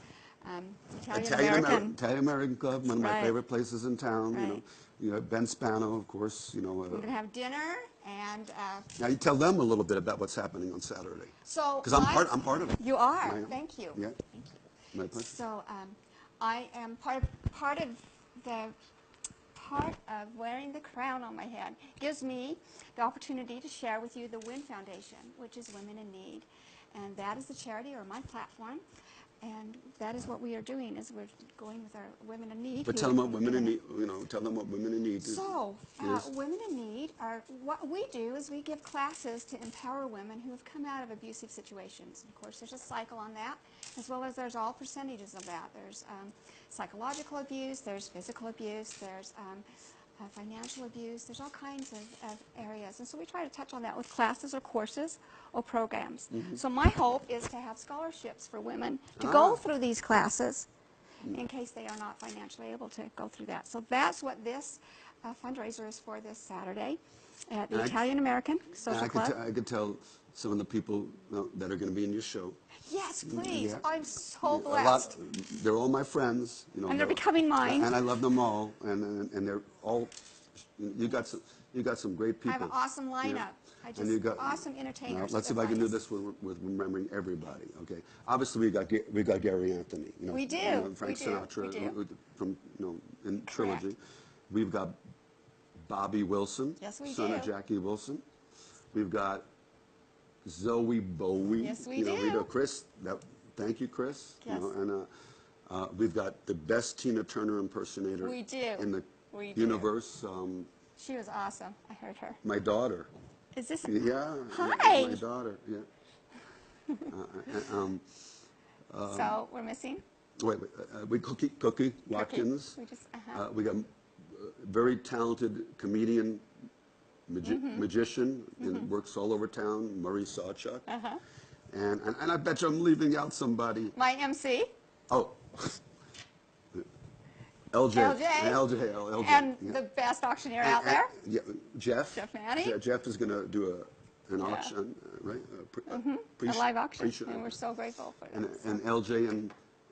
Italian American Club, one of my Right. favorite places in town. Right. You know, Ben Spano, of course. You know. We're going to have dinner and. Now you tell them a little bit about what's happening on Saturday. So because I'm part of it. You are. I am. Thank you. Yeah. Thank you. My pleasure. So I am part of wearing the crown on my head. Gives me the opportunity to share with you the WIN Foundation, which is Women in Need, and that is the charity or my platform. And that is what we are doing, is we're going with our Women in Need. But tell them what women in need, tell them what women in need So, is. Women in Need are, what we do is we give classes to empower women who have come out of abusive situations. Of course, there's a cycle on that, as well as there's all percentages of that. There's psychological abuse, there's physical abuse, there's financial abuse, there's all kinds of areas. And so we try to touch on that with classes or courses or programs. So my hope is to have scholarships for women to go through these classes in case they are not financially able to go through that. So that's what this fundraiser is for this Saturday at the Italian American Social Club. I could tell some of the people that are going to be in your show. Yes, please. Yeah. I'm so blessed. They're all my friends. And they're becoming mine. And I love them all. And they're all, you got some great people. I have an awesome lineup. I just, awesome entertainers. Let's see if I can do this with remembering everybody. Okay. Obviously, we got Gary Anthony. We do. Frank Sinatra we do. from in Trilogy. We've got Bobby Wilson, yes, we son do. of Jackie Wilson. We've got Zoe Bowie. Yes, we do. We got Chris. Thank you, Chris. Yes. And we've got the best Tina Turner impersonator We do. in the We do. universe. She was awesome. I heard her. My daughter. Is this? Yeah. Hi. My daughter. Yeah. So we're missing? We Cookie Watkins. We just, We got very talented comedian, magician, and works all over town, Murray Sawchuck. And I bet you I'm leaving out somebody. My MC. Oh, LJ. LJ. And the best auctioneer out there. Yeah, Jeff. Jeff Manny. Jeff is going to do an auction, right? A live auction. And we're so grateful for that. And LJ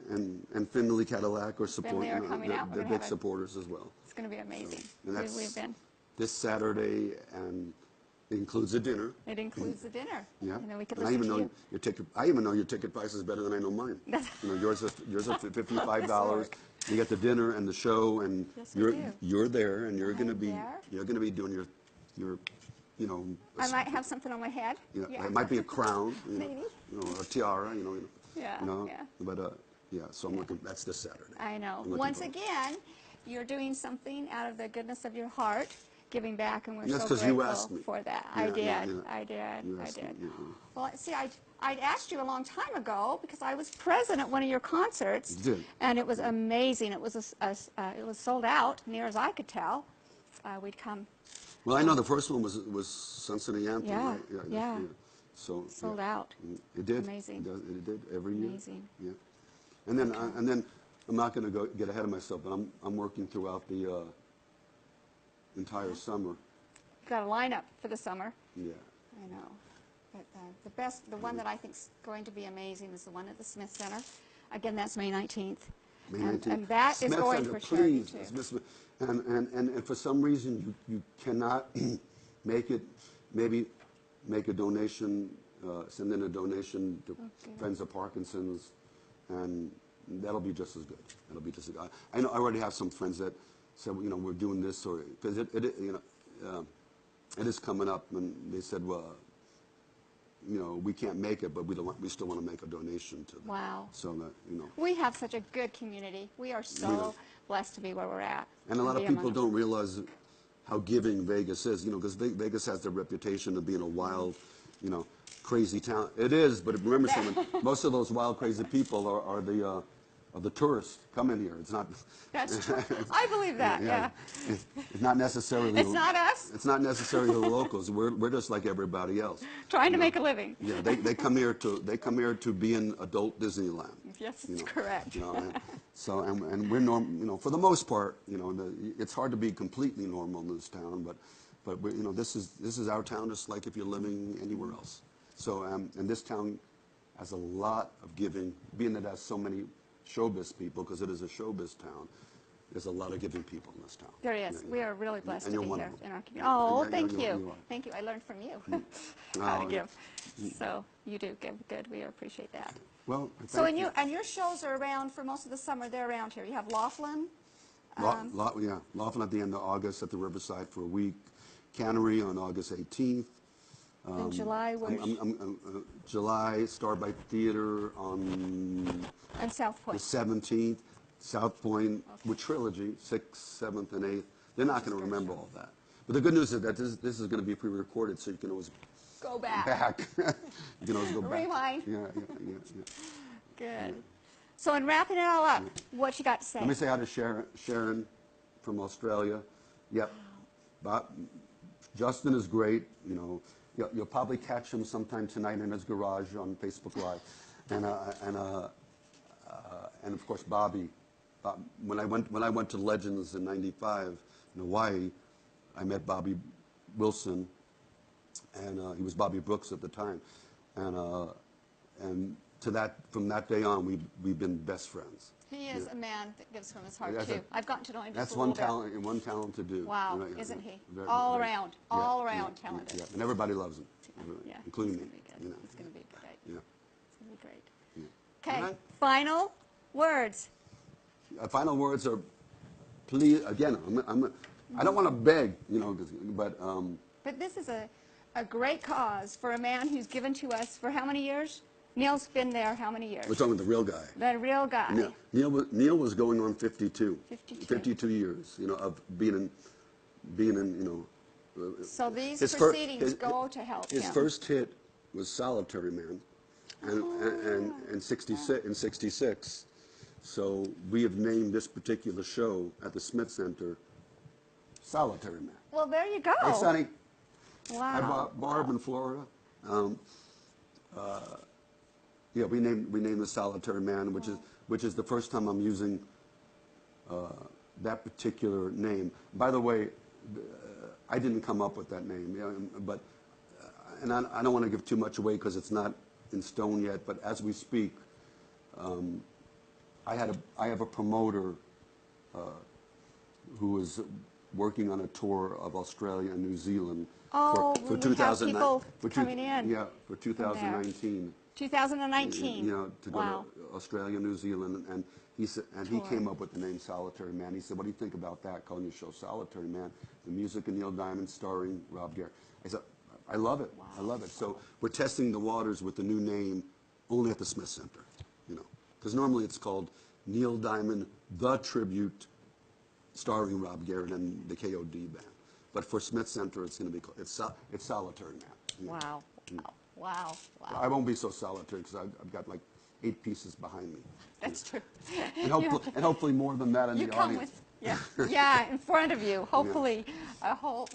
and Finley Cadillac are supporting. Finley are coming out. They're big supporters as well. It's going to be amazing. And that's We've been. This Saturday, and it includes a dinner. It includes the dinner. Yeah. And then we could And listen to you. I even know your ticket price is better than I know mine. Yours is $55. You get the dinner and the show, and Yes, we do. you're there, and you're going to be there. doing your I might have something on my head. Yeah. It might be a crown, Maybe. a tiara, Yeah, yeah. But so I'm looking. That's this Saturday. I know. Once again, you're doing something out of the goodness of your heart, giving back, and we're That's so 'cause you grateful asked me. for that. Yeah, I did. yeah. I did. You I asked did. me, Well, see, I'd asked you a long time ago because I was present at one of your concerts. You did. And it was amazing. It was it was sold out, near as I could tell. We'd come. Well, I know the first one was Cincinnati Anthem, Yeah, right? yeah. So Sold out. It did. Amazing. It did every year. Amazing. Yeah. And then I'm not going to get ahead of myself, but I'm working throughout the entire summer. You've got a lineup for the summer. Yeah. I know. But the one that I think is going to be amazing is the one at the Smith Center. Again, that's May 19th. May 19th. And that is Smith going Center, for sure, please. too. Smith, and for some reason you cannot make it. Maybe make a donation, send in a donation to Friends of Parkinson's, and that'll be just as good. That'll be just as good. I know I already have some friends that said, we're doing this, or because it is coming up, and they said, well, we can't make it, but we still want to make a donation to them. Wow. So that, We have such a good community. We are so blessed to be where we're at. And a lot of people don't realize how giving Vegas is, because Vegas has the reputation of being a wild, crazy town. It is, but remember something, most of those wild, crazy people are the tourists coming here. It's not. That's true. I believe that, yeah. It's not necessarily. It's not us. It's not necessarily the locals. We're just like everybody else. Trying to make a living. Yeah, they come here to be in adult Disneyland. Yes, that's correct. And we're normal. For the most part, it's hard to be completely normal in this town, but this is our town, just like if you're living anywhere else. So and this town has a lot of giving, being that it has so many showbiz people, because it is a showbiz town. There's a lot of giving people in this town. There is. We are really blessed to be here in our community. Oh, thank you. Thank you. I learned from you how to give. So you do give good. We appreciate that. Well, so your shows are around for most of the summer. They're around here. You have Laughlin. Laughlin at the end of August at the Riverside for a week. Cannery on August 18th. In July, where? July, Starlight Theater on And South the Point. 17th, South Point with Trilogy, 6th, 7th, and 8th. They're not going to remember all that. But the good news is that this is going to be pre-recorded, so you can always Go back. You can always go back. Rewind. Yeah. Good. So in wrapping it all up, what you got to say? Let me say hi to Sharon from Australia. Yep. Justin is great. You know, you'll probably catch him sometime tonight in his garage on Facebook Live, and of course Bobby. When I went to Legends in '95 in Hawaii, I met Bobby Wilson, and he was Bobby Brooks at the time, and from that day on, we've been best friends. He is a man that gives from his heart, That's too. I've gotten to know him just That's a little one talent to do. Wow, You know, isn't he? very, all very- around talented. Yeah, and everybody loves him, Yeah, including it's me. gonna be good. You know. It's going to be great. Yeah. It's going to be great. Yeah. Okay, All right. final words. Final words are, please. Again, I don't want to beg, you know, but But this is a great cause for a man who's given to us for how many years? Neil's been there how many years? we're talking about the real guy. The real guy. Yeah. Neil was going on 52. 52. Years, you know, of being in, you know. So these his proceedings go to help His him. first hit was Solitary Man, and in '66. So we have named this particular show at the Smith Center Solitary Man. Well, there you go. Hey, Sonny. Wow. Hi, Barb in Florida. Yeah, we named the Solitary Man, which is the first time I'm using that particular name. By the way, I didn't come up with that name, you know, but and I don't want to give too much away because it's not in stone yet. But as we speak, I have a promoter who is working on a tour of Australia and New Zealand Oh, for we have people for coming in. Yeah, for 2019. 2019. You know, to go Wow. to Australia, New Zealand, and he said, and he came up with the name Solitary Man. He said, "What do you think about that? Calling your show Solitary Man? The music of Neil Diamond, starring Rob Garrett." I said, "I love it. I love it." So we're testing the waters with the new name, only at the Smith Center, you know, because normally it's called Neil Diamond: The Tribute, starring Rob Garrett and the KOD band. But for Smith Center, it's going to be called, it's Solitary Man. You know. Wow. Wow. I won't be so solitary because I've got like 8 pieces behind me. That's true. And hopefully more than that in You the come audience. with, yeah, in front of you. Hopefully,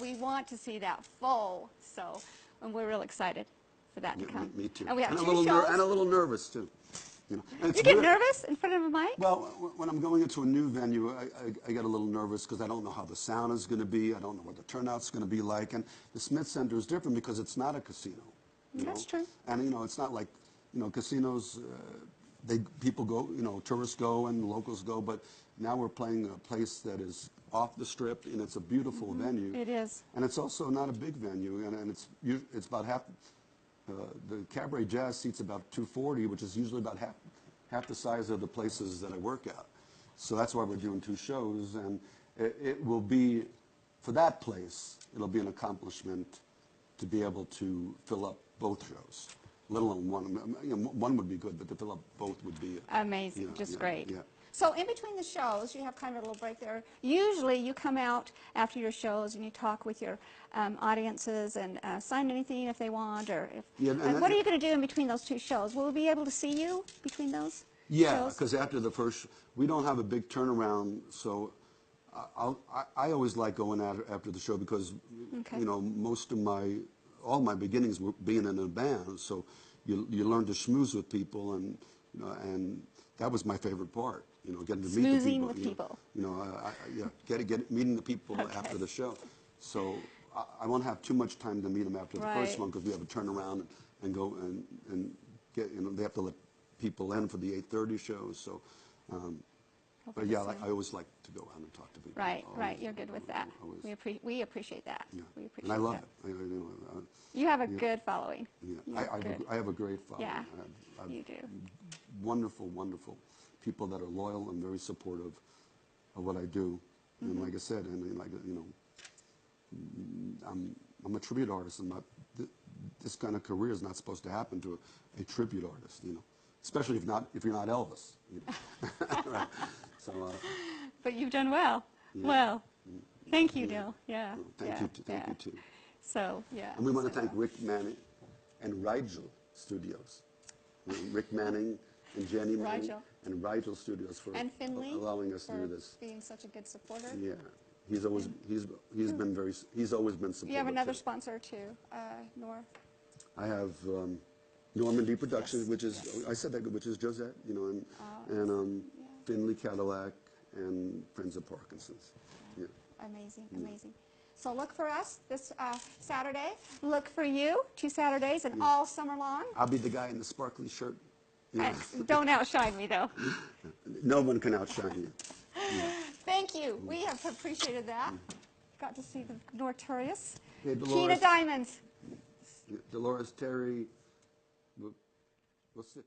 we want to see that full. So, and we're real excited for that to come. Me too. And we have and 2 shows. and a little nervous too. You know. And it's You get weird. nervous in front of a mic? Well, when I'm going into a new venue, I get a little nervous because I don't know how the sound is going to be. I don't know what the turnout's going to be like. And the Smith Center is different because it's not a casino. That's true. And, you know, it's not like, you know, casinos, people go, you know, tourists go and locals go. But now we're playing a place that is off the strip, and it's a beautiful venue. It is. And it's also not a big venue, and it's about half. The Cabaret Jazz seats about 240, which is usually about half the size of the places that I work at. So that's why we're doing 2 shows, and it will be, for that place, it'll be an accomplishment to be able to fill up both shows, let alone one. You know, one would be good, but to fill up both would be Amazing, you know, just yeah, great. Yeah. So in between the shows, you have kind of a little break there. Usually you come out after your shows and you talk with your audiences and sign anything if they want, or if. Yeah, and what are you going to do in between those 2 shows? Will we be able to see you between those Yeah, shows? because after the first, we don't have a big turnaround, so I always like going after the show because, you know, all my beginnings were being in a band, so you learn to schmooze with people, and, you know, and that was my favorite part, you know, getting to meet the people. Schmoozing with people. You know, meeting the people after the show. So I won't have too much time to meet them after the first one because we have to turn around and go and get, you know, they have to let people in for the 8:30 shows. So, but yeah, I always like to go out and talk to people. Right, Always, right. You're good with that. always. We appreciate that. Yeah. We appreciate And I love that. it. You know, You have a good following. yeah. You're good. I have a great following. Yeah, I have you do. Wonderful, wonderful people that are loyal and very supportive of what I do. And like I said, and like, you know, I'm a tribute artist. this kind of career is not supposed to happen to a tribute artist, you know, especially if you're not Elvis. You know? Right. So, but you've done well. Yeah. Well, thank you, Dill. Yeah. well, thank you too. So, yeah. And we want to thank Rick Manning and Rigel Studios. Rick Manning and Jenny Manning Rigel. and Rigel Studios for allowing us to do this. Being such a good supporter. Yeah, he's always always been supportive. You have another too. sponsor too, North. I have Normandy Productions, which is I said that, which is Josette, you know, and Finley Cadillac and Friends of Parkinson's. Yeah. Amazing, amazing. So look for us this Saturday. Look for you 2 Saturdays and all summer long. I'll be the guy in the sparkly shirt. Yeah. Don't outshine me, though. No one can outshine you. Thank you. We have appreciated that. Got to see the notorious Hey, Keena Diamonds. Dolores, Terry, we'll see.